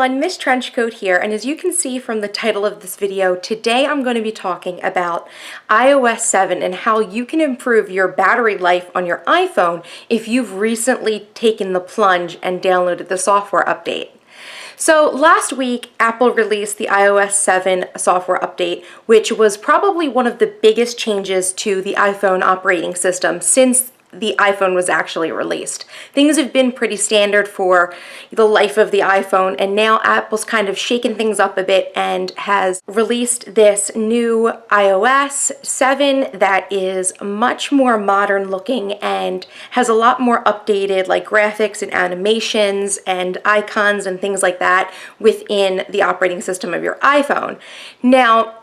everyone, Miss Trenchcoat here, and as you can see from the title of this video, today I'm going to be talking about iOS 7 and how you can improve your battery life on your iPhone if you've recently taken the plunge and downloaded the software update. So last week, Apple released the iOS 7 software update, which was probably one of the biggest changes to the iPhone operating system since the iPhone was actually released. Things have been pretty standard for the life of the iPhone, and now Apple's kind of shaken things up a bit and has released this new iOS 7 that is much more modern looking and has a lot more updated like graphics and animations and icons and things like that within the operating system of your iPhone. Now,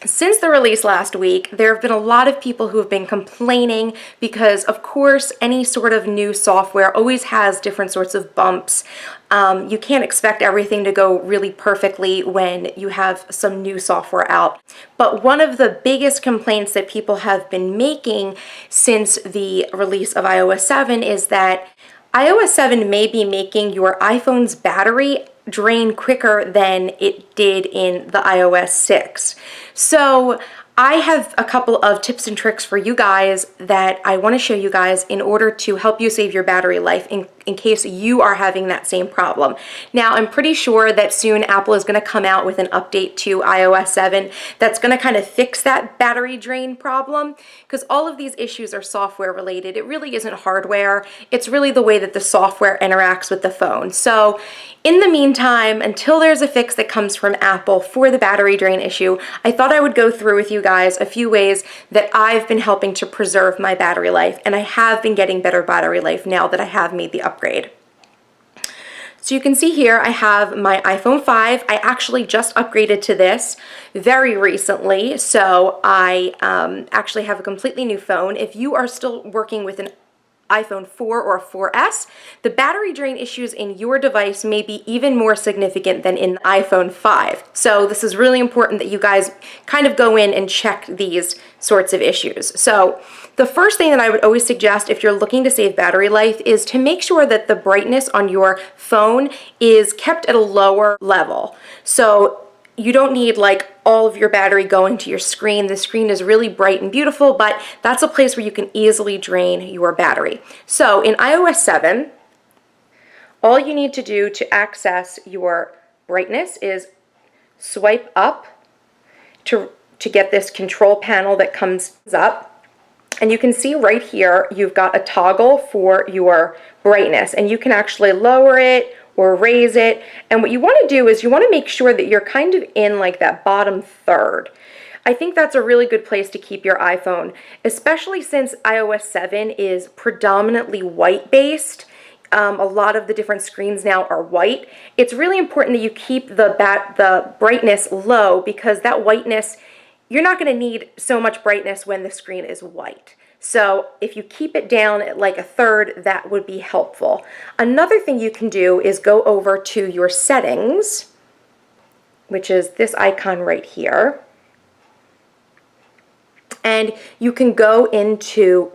since the release last week, there have been a lot of people who have been complaining because, of course, any sort of new software always has different sorts of bumps. You can't expect everything to go really perfectly when you have some new software out. But one of the biggest complaints that people have been making since the release of iOS 7 is that iOS 7 may be making your iPhone's battery drain quicker than it did in the iOS 6. So I have a couple of tips and tricks for you guys that I want to show you guys in order to help you save your battery life in case you are having that same problem. Now, I'm pretty sure that soon Apple is going to come out with an update to iOS 7 that's going to kind of fix that battery drain problem, because all of these issues are software related. It really isn't hardware. It's really the way that the software interacts with the phone. So in the meantime, until there's a fix that comes from Apple for the battery drain issue, I thought I would go through with you guys a few ways that I've been helping to preserve my battery life, and I have been getting better battery life now that I have made the upgrade. So you can see here I have my iPhone 5. I actually just upgraded to this very recently, so I actually have a completely new phone. If you are still working with an iPhone 4 or 4S, the battery drain issues in your device may be even more significant than in the iPhone 5. So this is really important that you guys kind of go in and check these sorts of issues. So the first thing that I would always suggest if you're looking to save battery life is to make sure that the brightness on your phone is kept at a lower level. So you don't need like all of your battery going to your screen. The screen is really bright and beautiful, but that's a place where you can easily drain your battery. So in iOS 7, all you need to do to access your brightness is swipe up to get this control panel that comes up. And you can see right here, you've got a toggle for your brightness, and you can actually lower it or raise it. And what you want to do is you want to make sure that you're kind of in like that bottom third. I think that's a really good place to keep your iPhone, especially since iOS 7 is predominantly white based. A lot of the different screens now are white. It's really important that you keep the brightness low, because that whiteness, you're not going to need so much brightness when the screen is white. So if you keep it down at like a third, that would be helpful. Another thing you can do is go over to your settings, which is this icon right here. And you can go into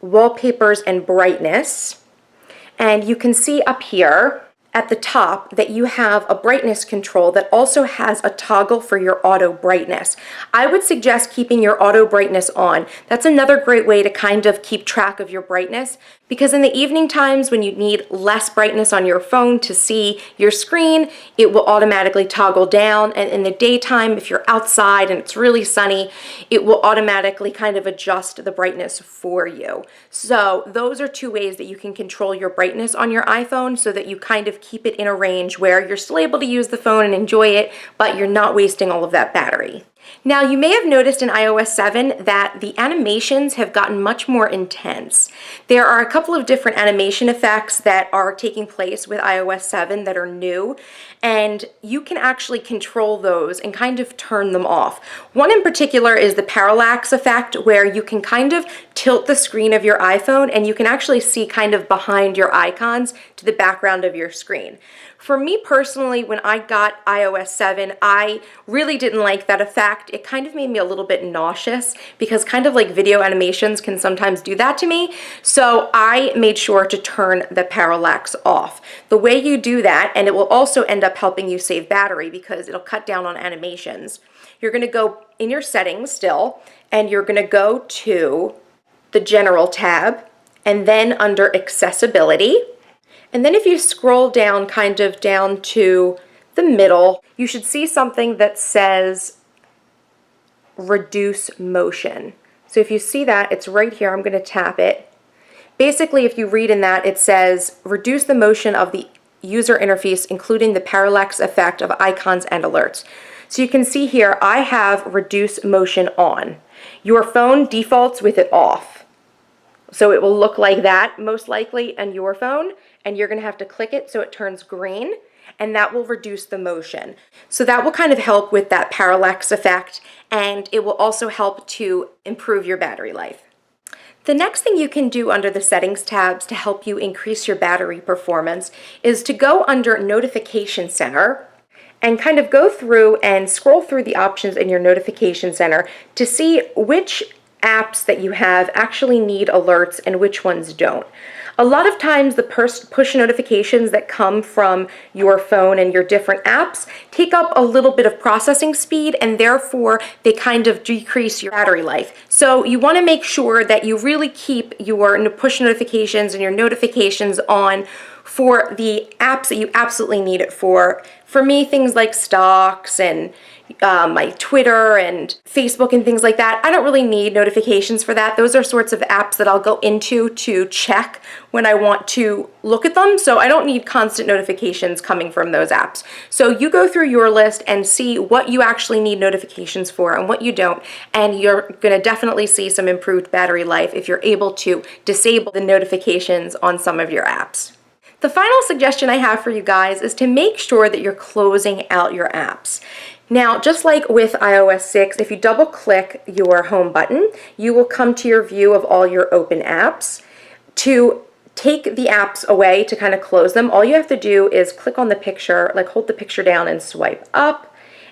wallpapers and brightness. And you can see up here at the top that you have a brightness control that also has a toggle for your auto brightness. I would suggest keeping your auto brightness on. That's another great way to kind of keep track of your brightness, because in the evening times when you need less brightness on your phone to see your screen, it will automatically toggle down, and in the daytime, if you're outside and it's really sunny, it will automatically kind of adjust the brightness for you. So those are two ways that you can control your brightness on your iPhone so that you kind of keep it in a range where you're still able to use the phone and enjoy it, but you're not wasting all of that battery. Now, you may have noticed in iOS 7 that the animations have gotten much more intense. There are a couple of different animation effects that are taking place with iOS 7 that are new, and you can actually control those and kind of turn them off. One in particular is the parallax effect, where you can kind of tilt the screen of your iPhone and you can actually see kind of behind your icons to the background of your screen. For me personally, when I got iOS 7, I really didn't like that effect. It kind of made me a little bit nauseous because kind of like video animations can sometimes do that to me. So I made sure to turn the parallax off. The way you do that, and it will also end up helping you save battery because it'll cut down on animations. You're going to go in your settings still, and you're going to go to the General tab, and then under Accessibility. And then if you scroll down, kind of down to the middle, you should see something that says Reduce Motion. So if you see that, it's right here. I'm going to tap it. Basically, if you read in that, it says reduce the motion of the user interface, including the parallax effect of icons and alerts. So you can see here, I have Reduce Motion on. Your phone defaults with it off. So it will look like that, most likely, on your phone, and you're going to have to click it so it turns green, and that will reduce the motion. So that will kind of help with that parallax effect, and it will also help to improve your battery life. The next thing you can do under the Settings tabs to help you increase your battery performance is to go under Notification Center and kind of go through and scroll through the options in your Notification Center to see which apps that you have actually need alerts and which ones don't. A lot of times the push notifications that come from your phone and your different apps take up a little bit of processing speed, and therefore they kind of decrease your battery life. So you want to make sure that you really keep your push notifications and your notifications on for the apps that you absolutely need it for. For me, things like stocks and my Twitter and Facebook and things like that, I don't really need notifications for that. Those are sorts of apps that I'll go into to check when I want to look at them, so I don't need constant notifications coming from those apps. So you go through your list and see what you actually need notifications for and what you don't, and you're going to definitely see some improved battery life if you're able to disable the notifications on some of your apps. The final suggestion I have for you guys is to make sure that you're closing out your apps. Now, just like with iOS 6, if you double click your home button, you will come to your view of all your open apps. To take the apps away, to kind of close them, all you have to do is click on the picture, like hold the picture down and swipe up,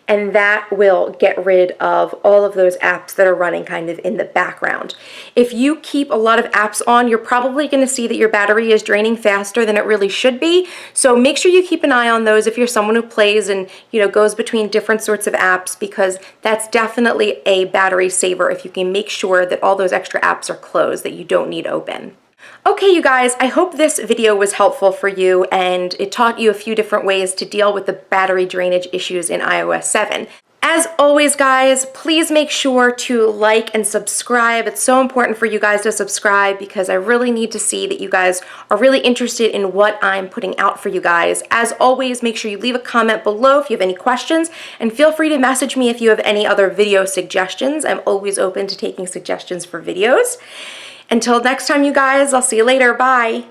and that will get rid of all of those apps that are running kind of in the background. If you keep a lot of apps on, you're probably going to see that your battery is draining faster than it really should be. So make sure you keep an eye on those if you're someone who plays and goes between different sorts of apps, because that's definitely a battery saver if you can make sure that all those extra apps are closed that you don't need open. Okay, you guys, I hope this video was helpful for you and it taught you a few different ways to deal with the battery drainage issues in iOS 7. As always, guys, please make sure to like and subscribe. It's so important for you guys to subscribe because I really need to see that you guys are really interested in what I'm putting out for you guys. As always, make sure you leave a comment below if you have any questions, and feel free to message me if you have any other video suggestions. I'm always open to taking suggestions for videos. Until next time, you guys, I'll see you later. Bye.